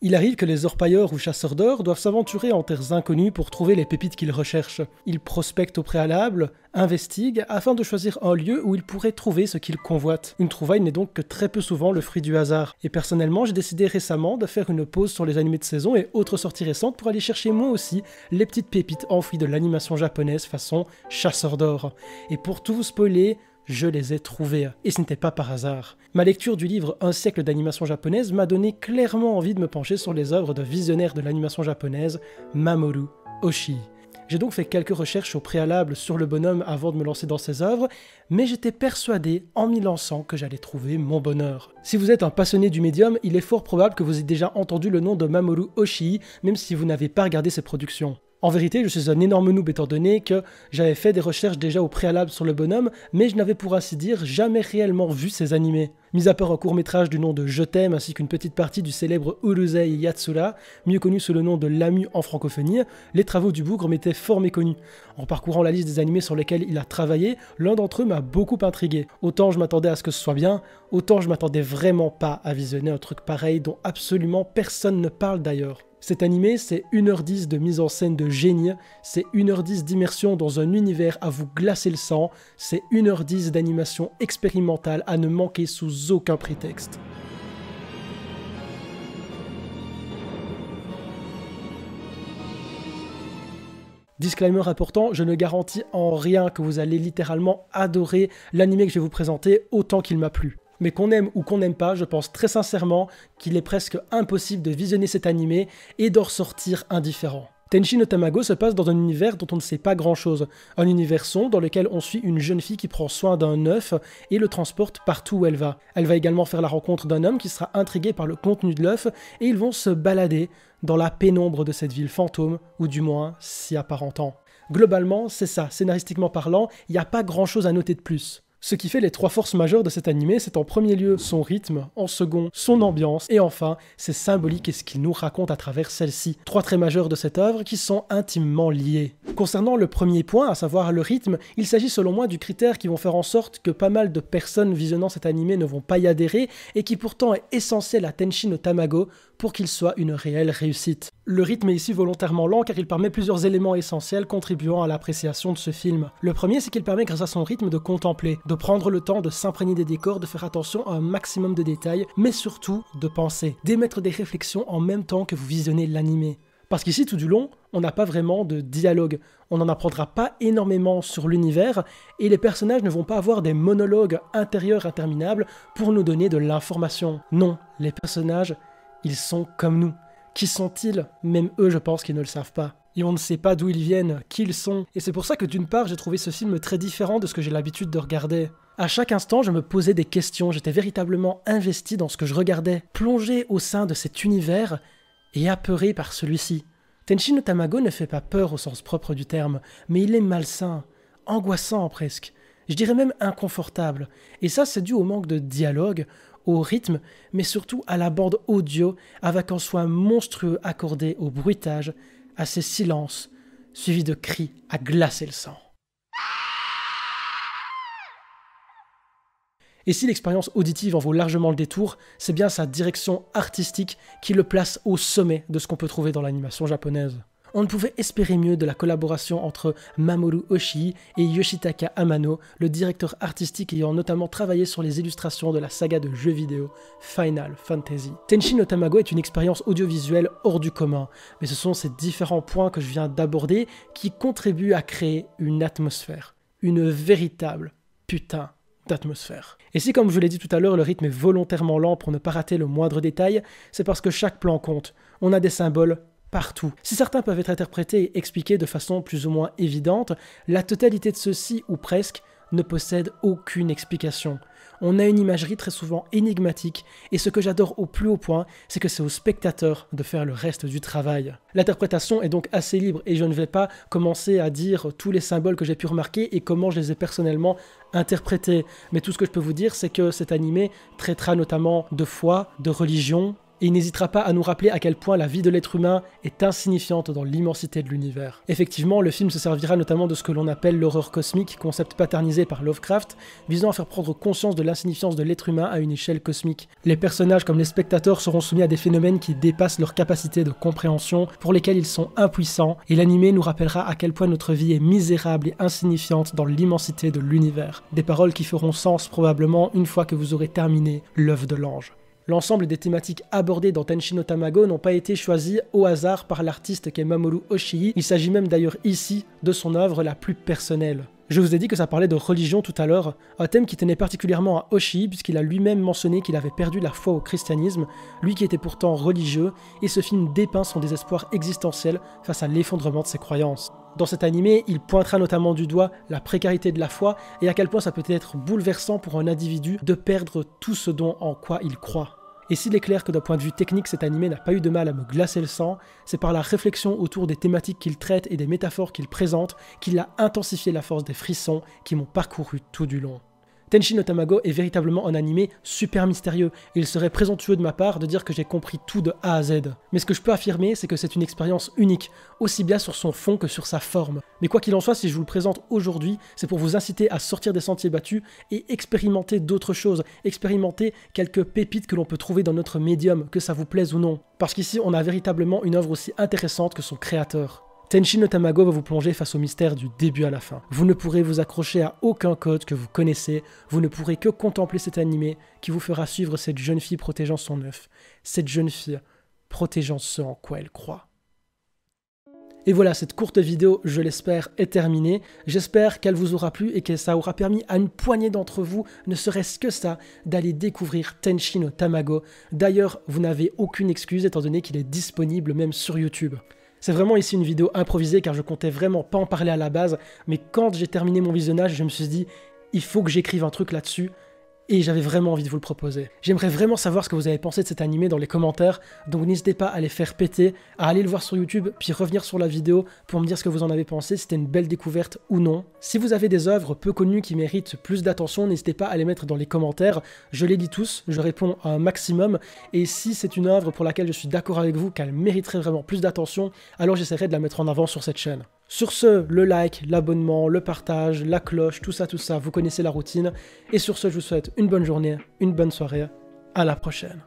Il arrive que les orpailleurs ou chasseurs d'or doivent s'aventurer en terres inconnues pour trouver les pépites qu'ils recherchent. Ils prospectent au préalable, investiguent, afin de choisir un lieu où ils pourraient trouver ce qu'ils convoitent. Une trouvaille n'est donc que très peu souvent le fruit du hasard. Et personnellement, j'ai décidé récemment de faire une pause sur les animés de saison et autres sorties récentes pour aller chercher moi aussi les petites pépites enfouies de l'animation japonaise façon chasseur d'or. Et pour tout vous spoiler, je les ai trouvés, et ce n'était pas par hasard. Ma lecture du livre Un siècle d'animation japonaise m'a donné clairement envie de me pencher sur les œuvres de visionnaire de l'animation japonaise, Mamoru Oshii. J'ai donc fait quelques recherches au préalable sur le bonhomme avant de me lancer dans ses œuvres, mais j'étais persuadé en m'y lançant que j'allais trouver mon bonheur. Si vous êtes un passionné du médium, il est fort probable que vous ayez déjà entendu le nom de Mamoru Oshii, même si vous n'avez pas regardé ses productions. En vérité, je suis un énorme noob étant donné que j'avais fait des recherches déjà au préalable sur le bonhomme, mais je n'avais pour ainsi dire jamais réellement vu ses animés. Mis à part un court-métrage du nom de Je t'aime ainsi qu'une petite partie du célèbre Urusei Yatsura, mieux connu sous le nom de Lamu en francophonie, les travaux du bougre m'étaient fort méconnus. En parcourant la liste des animés sur lesquels il a travaillé, l'un d'entre eux m'a beaucoup intrigué. Autant je m'attendais à ce que ce soit bien, autant je m'attendais vraiment pas à visionner un truc pareil dont absolument personne ne parle d'ailleurs. Cet animé, c'est 1h10 de mise en scène de génie, c'est 1h10 d'immersion dans un univers à vous glacer le sang, c'est 1h10 d'animation expérimentale à ne manquer sous aucun prétexte. Disclaimer important, je ne garantis en rien que vous allez littéralement adorer l'animé que je vais vous présenter autant qu'il m'a plu. Mais qu'on aime ou qu'on n'aime pas, je pense très sincèrement qu'il est presque impossible de visionner cet animé et d'en ressortir indifférent. Tenchi no Tamago se passe dans un univers dont on ne sait pas grand chose. Un univers sombre dans lequel on suit une jeune fille qui prend soin d'un œuf et le transporte partout où elle va. Elle va également faire la rencontre d'un homme qui sera intrigué par le contenu de l'œuf et ils vont se balader dans la pénombre de cette ville fantôme, ou du moins s'y apparentant. Globalement, c'est ça, scénaristiquement parlant, il n'y a pas grand chose à noter de plus. Ce qui fait les trois forces majeures de cet animé, c'est en premier lieu son rythme, en second son ambiance, et enfin ses symboliques et ce qu'il nous raconte à travers celle-ci. Trois traits majeurs de cette œuvre qui sont intimement liés. Concernant le premier point, à savoir le rythme, il s'agit selon moi du critère qui vont faire en sorte que pas mal de personnes visionnant cet animé ne vont pas y adhérer, et qui pourtant est essentiel à Tenchi no Tamago pour qu'il soit une réelle réussite. Le rythme est ici volontairement lent car il permet plusieurs éléments essentiels contribuant à l'appréciation de ce film. Le premier, c'est qu'il permet grâce à son rythme de contempler, de prendre le temps de s'imprégner des décors, de faire attention à un maximum de détails, mais surtout de penser, d'émettre des réflexions en même temps que vous visionnez l'animé. Parce qu'ici, tout du long, on n'a pas vraiment de dialogue, on n'en apprendra pas énormément sur l'univers, et les personnages ne vont pas avoir des monologues intérieurs interminables pour nous donner de l'information. Non, les personnages, ils sont comme nous. Qui sont-ils? Même eux, je pense qu'ils ne le savent pas. Et on ne sait pas d'où ils viennent, qui ils sont. Et c'est pour ça que d'une part, j'ai trouvé ce film très différent de ce que j'ai l'habitude de regarder. À chaque instant, je me posais des questions, j'étais véritablement investi dans ce que je regardais, plongé au sein de cet univers et apeuré par celui-ci. Tenchi no Tamago ne fait pas peur au sens propre du terme, mais il est malsain, angoissant presque. Je dirais même inconfortable. Et ça, c'est dû au manque de dialogue, au rythme, mais surtout à la bande audio, avec un soin monstrueux accordé au bruitage, à ces silences, suivis de cris à glacer le sang. Et si l'expérience auditive en vaut largement le détour, c'est bien sa direction artistique qui le place au sommet de ce qu'on peut trouver dans l'animation japonaise. On ne pouvait espérer mieux de la collaboration entre Mamoru Oshii et Yoshitaka Amano, le directeur artistique ayant notamment travaillé sur les illustrations de la saga de jeux vidéo Final Fantasy. Tenchi no Tamago est une expérience audiovisuelle hors du commun, mais ce sont ces différents points que je viens d'aborder qui contribuent à créer une atmosphère, une véritable putain d'atmosphère. Et si, comme je l'ai dit tout à l'heure, le rythme est volontairement lent pour ne pas rater le moindre détail, c'est parce que chaque plan compte. On a des symboles partout. Si certains peuvent être interprétés et expliqués de façon plus ou moins évidente, la totalité de ceux-ci, ou presque, ne possède aucune explication. On a une imagerie très souvent énigmatique, et ce que j'adore au plus haut point, c'est que c'est au spectateur de faire le reste du travail. L'interprétation est donc assez libre, et je ne vais pas commencer à dire tous les symboles que j'ai pu remarquer et comment je les ai personnellement interprétés. Mais tout ce que je peux vous dire, c'est que cet animé traitera notamment de foi, de religion, Et il n'hésitera pas à nous rappeler à quel point la vie de l'être humain est insignifiante dans l'immensité de l'univers. Effectivement, le film se servira notamment de ce que l'on appelle l'horreur cosmique, concept paternisé par Lovecraft, visant à faire prendre conscience de l'insignifiance de l'être humain à une échelle cosmique. Les personnages comme les spectateurs seront soumis à des phénomènes qui dépassent leur capacité de compréhension, pour lesquels ils sont impuissants, et l'animé nous rappellera à quel point notre vie est misérable et insignifiante dans l'immensité de l'univers. Des paroles qui feront sens probablement une fois que vous aurez terminé l'œuvre de l'ange. L'ensemble des thématiques abordées dans Tenchi no Tamago n'ont pas été choisies au hasard par l'artiste qu'est Mamoru Oshii, il s'agit même d'ailleurs ici de son œuvre la plus personnelle. Je vous ai dit que ça parlait de religion tout à l'heure, un thème qui tenait particulièrement à Oshii puisqu'il a lui-même mentionné qu'il avait perdu la foi au christianisme, lui qui était pourtant religieux, et ce film dépeint son désespoir existentiel face à l'effondrement de ses croyances. Dans cet animé, il pointera notamment du doigt la précarité de la foi et à quel point ça peut être bouleversant pour un individu de perdre tout ce dont en quoi il croit. Et s'il est clair que d'un point de vue technique, cet animé n'a pas eu de mal à me glacer le sang, c'est par la réflexion autour des thématiques qu'il traite et des métaphores qu'il présente qu'il a intensifié la force des frissons qui m'ont parcouru tout du long. Tenchi no Tamago est véritablement un animé super mystérieux, et il serait présomptueux de ma part de dire que j'ai compris tout de A à Z. Mais ce que je peux affirmer, c'est que c'est une expérience unique, aussi bien sur son fond que sur sa forme. Mais quoi qu'il en soit, si je vous le présente aujourd'hui, c'est pour vous inciter à sortir des sentiers battus et expérimenter d'autres choses, expérimenter quelques pépites que l'on peut trouver dans notre médium, que ça vous plaise ou non. Parce qu'ici, on a véritablement une œuvre aussi intéressante que son créateur. Tenchi no Tamago va vous plonger face au mystère du début à la fin. Vous ne pourrez vous accrocher à aucun code que vous connaissez, vous ne pourrez que contempler cet animé qui vous fera suivre cette jeune fille protégeant son œuf, cette jeune fille protégeant ce en quoi elle croit. Et voilà, cette courte vidéo, je l'espère, est terminée. J'espère qu'elle vous aura plu et que ça aura permis à une poignée d'entre vous, ne serait-ce que ça, d'aller découvrir Tenchi no Tamago. D'ailleurs, vous n'avez aucune excuse étant donné qu'il est disponible même sur YouTube. C'est vraiment ici une vidéo improvisée car je comptais vraiment pas en parler à la base, mais quand j'ai terminé mon visionnage, je me suis dit, il faut que j'écrive un truc là-dessus, et j'avais vraiment envie de vous le proposer. J'aimerais vraiment savoir ce que vous avez pensé de cet animé dans les commentaires, donc n'hésitez pas à les faire péter, à aller le voir sur YouTube, puis revenir sur la vidéo pour me dire ce que vous en avez pensé, si c'était une belle découverte ou non. Si vous avez des œuvres peu connues qui méritent plus d'attention, n'hésitez pas à les mettre dans les commentaires, je les lis tous, je réponds à un maximum, et si c'est une œuvre pour laquelle je suis d'accord avec vous, qu'elle mériterait vraiment plus d'attention, alors j'essaierai de la mettre en avant sur cette chaîne. Sur ce, le like, l'abonnement, le partage, la cloche, tout ça, vous connaissez la routine. Et sur ce, je vous souhaite une bonne journée, une bonne soirée. À la prochaine.